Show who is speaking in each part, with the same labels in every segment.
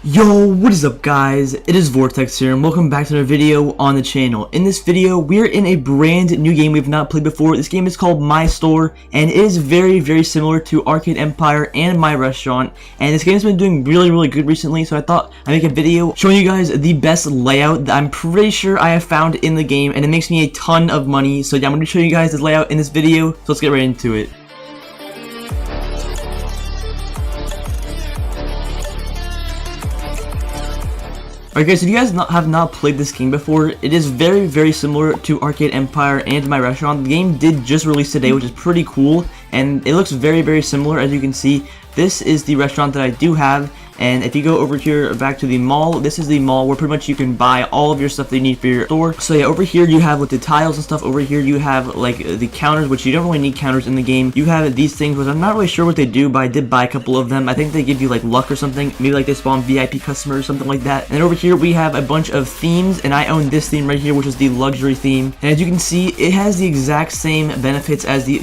Speaker 1: Yo, what is up guys? It is Vortex here and welcome back to another video on the channel. In this video, we're in a brand new game we've not played before. This game is called My Store and it is very similar to Arcade Empire and My Restaurant. And this game's been doing really good recently, so I thought I'd make a video showing you guys the best layout that I'm pretty sure I have found in the game, and it makes me a ton of money. So yeah, I'm going to show you guys this layout in this video, so let's get right into it. Alright guys, if you guys have not played this game before, it is very similar to Arcade Empire and My Restaurant. The game did just release today, which is pretty cool, and it looks very similar. As you can see, this is the restaurant that I do have, and if you go over here back to the mall, this is the mall where pretty much you can buy all of your stuff that you need for your store. So yeah, over here you have with the tiles and stuff. Over here you have like the counters, which you don't really need counters in the game. You have these things, which I'm not really sure what they do, but I did buy a couple of them. I think they give you like luck or something, maybe like they spawn VIP customers or something like that. And over here we have a bunch of themes, and I own this theme right here, which is the luxury theme. And as you can see, it has the exact same benefits as the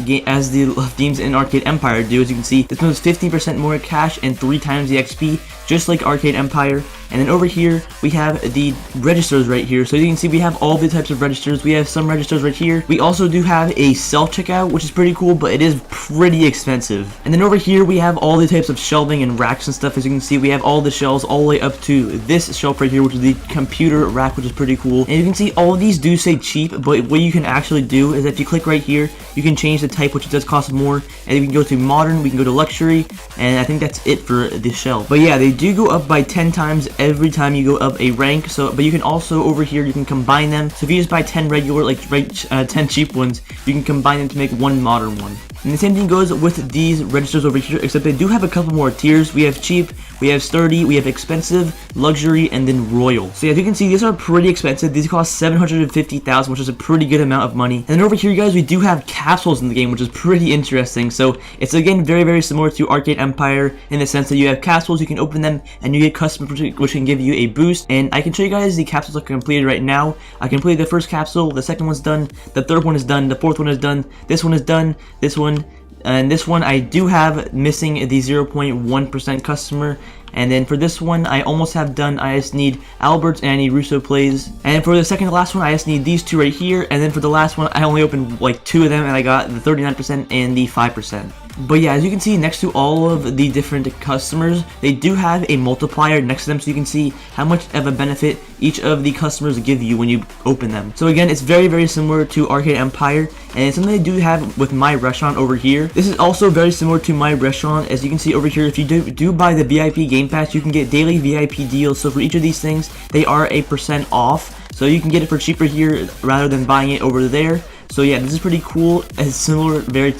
Speaker 1: themes in Arcade Empire do. As you can see, this one is 15% more cash and 3 times the XP, just like Arcade Empire. And then over here we have the registers right here. So you can see we have all the types of registers. We have some registers right here. We also do have a self-checkout, which is pretty cool, but it is pretty expensive. And then over here we have all the types of shelving and racks and stuff. As you can see, we have all the shelves all the way up to this shelf right here, which is the computer rack, which is pretty cool. And you can see all of these do say cheap, but what you can actually do is if you click right here, you can change the type, which does cost more. And we can go to modern, we can go to luxury, and I think that's it for the shelf. But yeah, they do go up by 10 times every time you go up a rank. So but you can also over here you can combine them. So if you just buy 10 regular, like 10 cheap ones, you can combine them to make one modern one. And the same thing goes with these registers over here, except they do have a couple more tiers. We have cheap, we have sturdy, we have expensive, luxury, and then royal. So yeah, as you can see, these are pretty expensive. These cost 750,000, which is a pretty good amount of money. And then over here, you guys, we do have capsules in the game, which is pretty interesting. So it's again very similar to Arcade Empire in the sense that you have capsules, you can open them, and you get customers, which can give you a boost. And I can show you guys the capsules I completed right now. I completed the first capsule, the second one's done, the third one is done, the fourth one is done, this one is done, this one, and this one I do have missing the 0.1% customer. And then for this one, I almost have done. I just need Albert's and I need Russo Plays. And for the second to last one, I just need these two right here. And then for the last one, I only opened like 2 of them, and I got the 39% and the 5%. But yeah, as you can see, next to all of the different customers, they do have a multiplier next to them, so you can see how much of a benefit each of the customers give you when you open them. So again, it's very similar to Arcade Empire, and it's something they do have with My Restaurant over here. This is also very similar to My Restaurant. As you can see over here, if you do buy the VIP Game Pass, you can get daily VIP deals. So for each of these things, they are a % off. So you can get it for cheaper here rather than buying it over there. So yeah, this is pretty cool. It's similar, very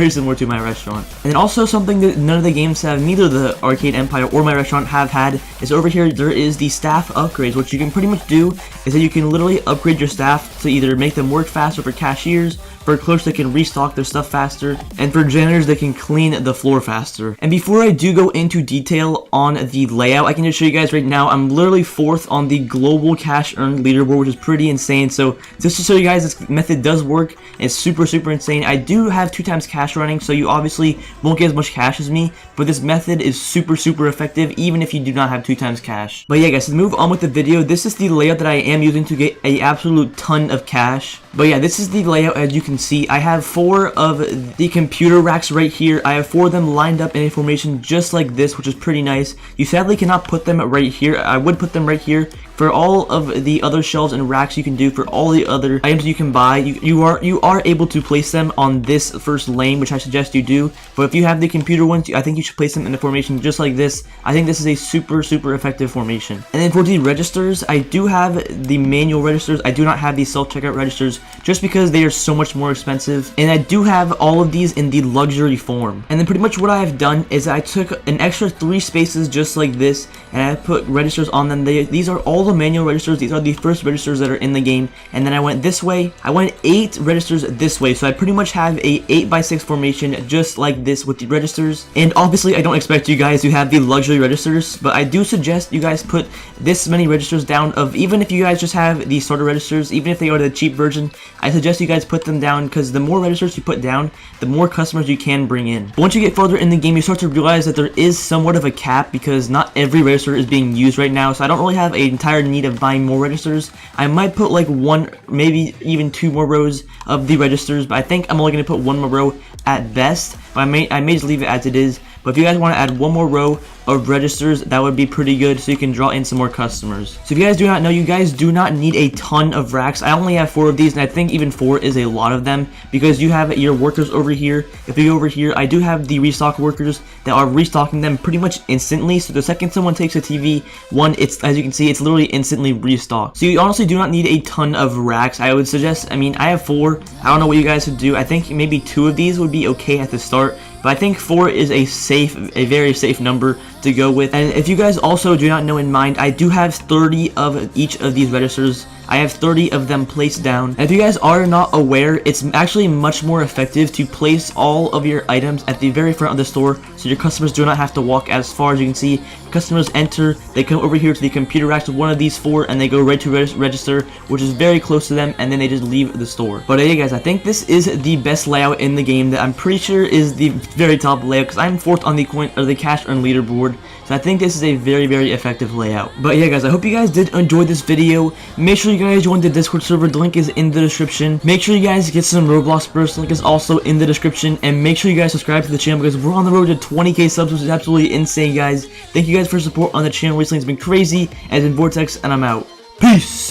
Speaker 1: similar to My Restaurant. And then also something that none of the games have, neither the Arcade Empire or My Restaurant have had, is over here there is the staff upgrades. What you can pretty much do is that you can literally upgrade your staff to either make them work faster for cashiers, for clerks they can restock their stuff faster, and for janitors they can clean the floor faster. And before I do go into detail on the layout, I can just show you guys right now, I'm literally 4th on the global cash earned leaderboard, which is pretty insane. So just to show you guys, this method does work. It's super insane. I do have 2 times cash running, so you obviously won't get as much cash as me, but this method is super effective even if you do not have 2 times cash. But yeah guys, to move on with the video, this is the layout that I am using to get a absolute ton of cash. But yeah, this is the layout. As you can see, I have 4 of the computer racks right here. I have 4 of them lined up in a formation just like this, which is pretty nice. You sadly cannot put them right here. I would put them right here. For all of the other shelves and racks you can do, for all the other items you can buy, you are able to place them on this first lane, which I suggest you do. But if you have the computer ones, I think you should place them in a formation just like this. I think this is a super effective formation. And then for the registers, I do have the manual registers. I do not have the self-checkout registers just because they are so much more expensive. And I do have all of these in the luxury form. And then pretty much what I have done is I took an extra 3 spaces just like this, and I put registers on them. These are all the manual registers. These are the first registers that are in the game, and then I went this way. I went 8 registers this way, so I pretty much have a 8x6 formation just like this with the registers. And obviously I don't expect you guys to have the luxury registers, but I do suggest you guys put this many registers down. Of even if you guys just have the starter registers, even if they are the cheap version, I suggest you guys put them down, because the more registers you put down, the more customers you can bring in. But once you get further in the game, you start to realize that there is somewhat of a cap, because not every register is being used right now, so I don't really have an entire need of buying more registers. I might put like 1, maybe even 2 more rows of the registers, but I think I'm only going to put 1 more row at best, but I may just leave it as it is. But if you guys want to add 1 more row of registers, that would be pretty good, so you can draw in some more customers. So if you guys do not know, you guys do not need a ton of racks. I only have 4 of these, and I think even 4 is a lot of them, because you have your workers over here. If you go over here, I do have the restock workers that are restocking them pretty much instantly. So the second someone takes a TV, it's, as you can see, it's literally instantly restocked. So you honestly do not need a ton of racks. I would suggest, I mean, I have 4. I don't know what you guys would do. I think maybe 2 of these would be okay at the start, but I think 4 is a very safe number to go with. And if you guys also do not know in mind, I do have 30 of each of these registers. I have 30 of them placed down. And if you guys are not aware, it's actually much more effective to place all of your items at the very front of the store, so your customers do not have to walk as far. As you can see, customers enter, they come over here to the computer racks with one of these 4, and they go right to register, which is very close to them, and then they just leave the store. But hey guys, I think this is the best layout in the game, that I'm pretty sure is the very top layout, because I'm 4th on the coin or the cash earn leaderboard. So I think this is a very, very effective layout. But yeah guys, I hope you guys did enjoy this video. Make sure you guys join the Discord server. The link is in the description. Make sure you guys get some Roblox bursts. The link is also in the description. And make sure you guys subscribe to the channel, because we're on the road to 20k subs, which is absolutely insane, guys. Thank you guys for your support on the channel recently. It's been crazy. As in Vortex, and I'm out. Peace!